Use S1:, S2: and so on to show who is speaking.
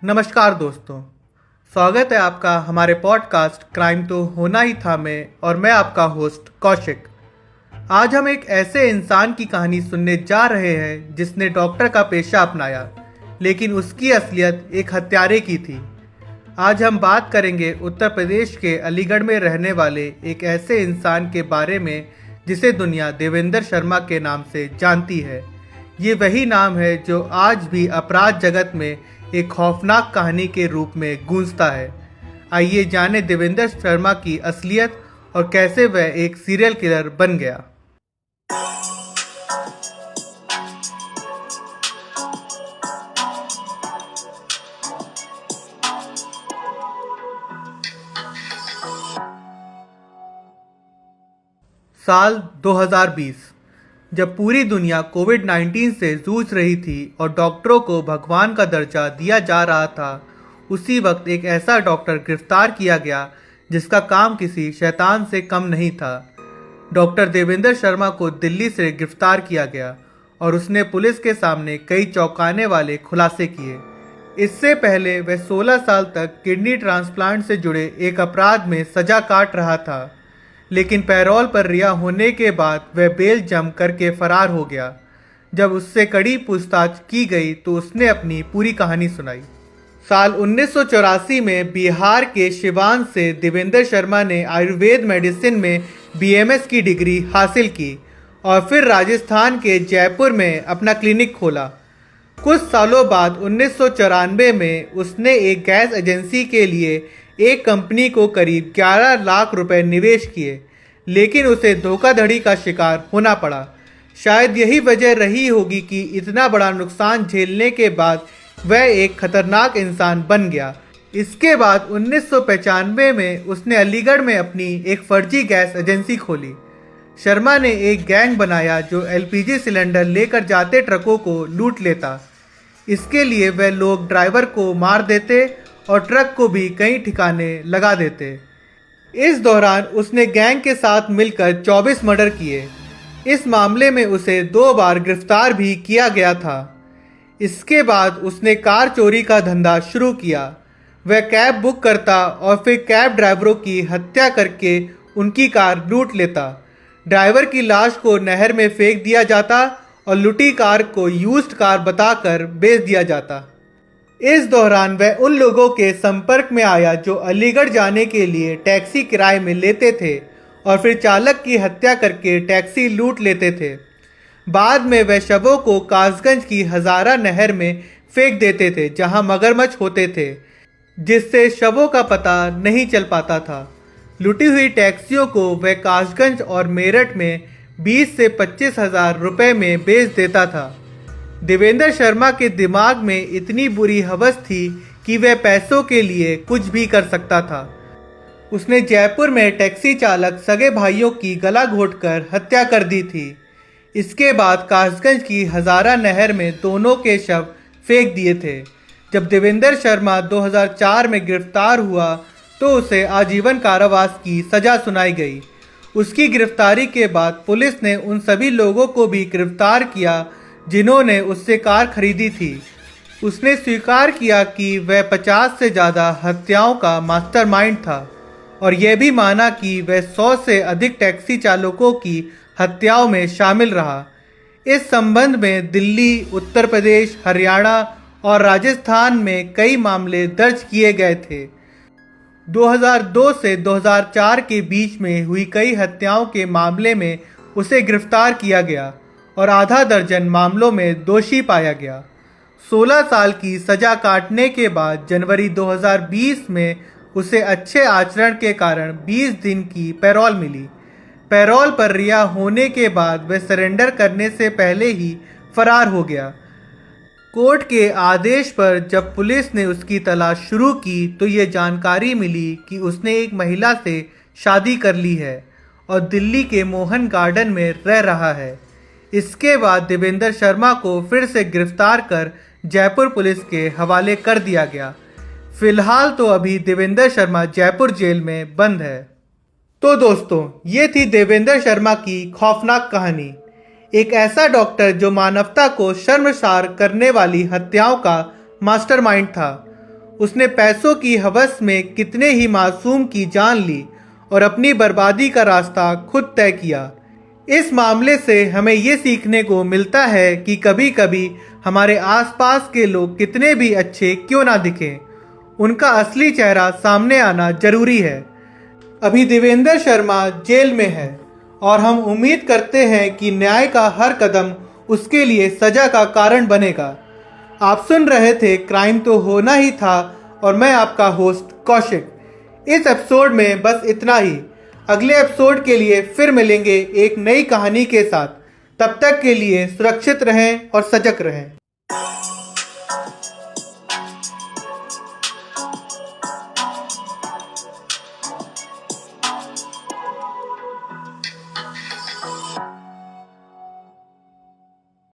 S1: नमस्कार दोस्तों। स्वागत है आपका हमारे पॉडकास्ट क्राइम तो होना ही था में, और मैं आपका होस्ट कौशिक। आज हम एक ऐसे इंसान की कहानी सुनने जा रहे हैं जिसने डॉक्टर का पेशा अपनाया, लेकिन उसकी असलियत एक हत्यारे की थी। आज हम बात करेंगे उत्तर प्रदेश के अलीगढ़ में रहने वाले एक ऐसे इंसान के बारे में जिसे दुनिया देवेंद्र शर्मा के नाम से जानती है। ये वही नाम है जो आज भी अपराध जगत में एक खौफनाक कहानी के रूप में गूंजता है। आइए जानें देवेंद्र शर्मा की असलियत और कैसे वह एक सीरियल किलर बन गया। साल 2020, जब पूरी दुनिया कोविड-19 से जूझ रही थी और डॉक्टरों को भगवान का दर्जा दिया जा रहा था, उसी वक्त एक ऐसा डॉक्टर गिरफ्तार किया गया जिसका काम किसी शैतान से कम नहीं था। डॉक्टर देवेंद्र शर्मा को दिल्ली से गिरफ्तार किया गया और उसने पुलिस के सामने कई चौंकाने वाले खुलासे किए। इससे पहले वह 16 साल तक किडनी ट्रांसप्लांट से जुड़े एक अपराध में सजा काट रहा था, लेकिन पैरोल पर रिहा होने के बाद वह बेल जम करके फरार हो गया। जब उससे कड़ी पूछताछ की गई तो उसने अपनी पूरी कहानी सुनाई। साल 1984 में बिहार के सिवान से देवेंद्र शर्मा ने आयुर्वेद मेडिसिन में बीएमएस की डिग्री हासिल की और फिर राजस्थान के जयपुर में अपना क्लिनिक खोला। कुछ सालों बाद 1994 में उसने एक गैस एजेंसी के लिए एक कंपनी को करीब 11 लाख रुपए निवेश किए, लेकिन उसे धोखाधड़ी का शिकार होना पड़ा। शायद यही वजह रही होगी कि इतना बड़ा नुकसान झेलने के बाद वह एक खतरनाक इंसान बन गया। इसके बाद 1995 में उसने अलीगढ़ में अपनी एक फर्जी गैस एजेंसी खोली। शर्मा ने एक गैंग बनाया जो एलपीजी सिलेंडर लेकर जाते ट्रकों को लूट लेता। इसके लिए वह लोग ड्राइवर को मार देते और ट्रक को भी कई ठिकाने लगा देते। इस दौरान उसने गैंग के साथ मिलकर 24 मर्डर किए। इस मामले में उसे 2 बार गिरफ्तार भी किया गया था। इसके बाद उसने कार चोरी का धंधा शुरू किया। वह कैब बुक करता और फिर कैब ड्राइवरों की हत्या करके उनकी कार लूट लेता। ड्राइवर की लाश को नहर में फेंक दिया जाता और लूटी कार को यूज्ड कार बताकर बेच दिया जाता। इस दौरान वह उन लोगों के संपर्क में आया जो अलीगढ़ जाने के लिए टैक्सी किराए में लेते थे और फिर चालक की हत्या करके टैक्सी लूट लेते थे। बाद में वह शवों को कासगंज की हजारा नहर में फेंक देते थे जहां मगरमच्छ होते थे, जिससे शवों का पता नहीं चल पाता था। लूटी हुई टैक्सियों को वह कासगंज और मेरठ में 20 से 25 हजार रुपए में बेच देता था। देवेंद्र शर्मा के दिमाग में इतनी बुरी हवस थी कि वह पैसों के लिए कुछ भी कर सकता था। उसने जयपुर में टैक्सी चालक सगे भाइयों की गला घोंटकर हत्या कर दी थी। इसके बाद कासगंज की हजारा नहर में दोनों के शव फेंक दिए थे। जब देवेंद्र शर्मा 2004 में गिरफ्तार हुआ तो उसे आजीवन कारावास की सजा सुनाई गई। उसकी गिरफ्तारी के बाद पुलिस ने उन सभी लोगों को भी गिरफ्तार किया जिन्होंने उससे कार खरीदी थी। उसने स्वीकार किया कि वह 50 से ज़्यादा हत्याओं का मास्टरमाइंड था और यह भी माना कि वह 100 से अधिक टैक्सी चालकों की हत्याओं में शामिल रहा। इस संबंध में दिल्ली, उत्तर प्रदेश, हरियाणा और राजस्थान में कई मामले दर्ज किए गए थे। 2002 से 2004 के बीच में हुई कई हत्याओं के मामले में उसे गिरफ्तार किया गया और आधा दर्जन मामलों में दोषी पाया गया। 16 साल की सजा काटने के बाद जनवरी 2020 में उसे अच्छे आचरण के कारण 20 दिन की पैरोल मिली। पैरोल पर रिहा होने के बाद वह सरेंडर करने से पहले ही फरार हो गया। कोर्ट के आदेश पर जब पुलिस ने उसकी तलाश शुरू की तो ये जानकारी मिली कि उसने एक महिला से शादी कर ली है और दिल्ली के मोहन गार्डन में रह रहा है। इसके बाद देवेंद्र शर्मा को फिर से गिरफ्तार कर जयपुर पुलिस के हवाले कर दिया गया। फिलहाल तो अभी देवेंद्र शर्मा जयपुर जेल में बंद है। तो दोस्तों, ये थी देवेंद्र शर्मा की खौफनाक कहानी। एक ऐसा डॉक्टर जो मानवता को शर्मसार करने वाली हत्याओं का मास्टरमाइंड था। उसने पैसों की हवस में कितने ही मासूम की जान ली और अपनी बर्बादी का रास्ता खुद तय किया। इस मामले से हमें ये सीखने को मिलता है कि कभी कभी हमारे आसपास के लोग कितने भी अच्छे क्यों ना दिखें, उनका असली चेहरा सामने आना जरूरी है। अभी देवेंद्र शर्मा जेल में है और हम उम्मीद करते हैं कि न्याय का हर कदम उसके लिए सजा का कारण बनेगा। आप सुन रहे थे क्राइम तो होना ही था और मैं आपका होस्ट कौशिक। इस एपिसोड में बस इतना ही। अगले एपिसोड के लिए फिर मिलेंगे एक नई कहानी के साथ। तब तक के लिए सुरक्षित रहें और सजग रहें।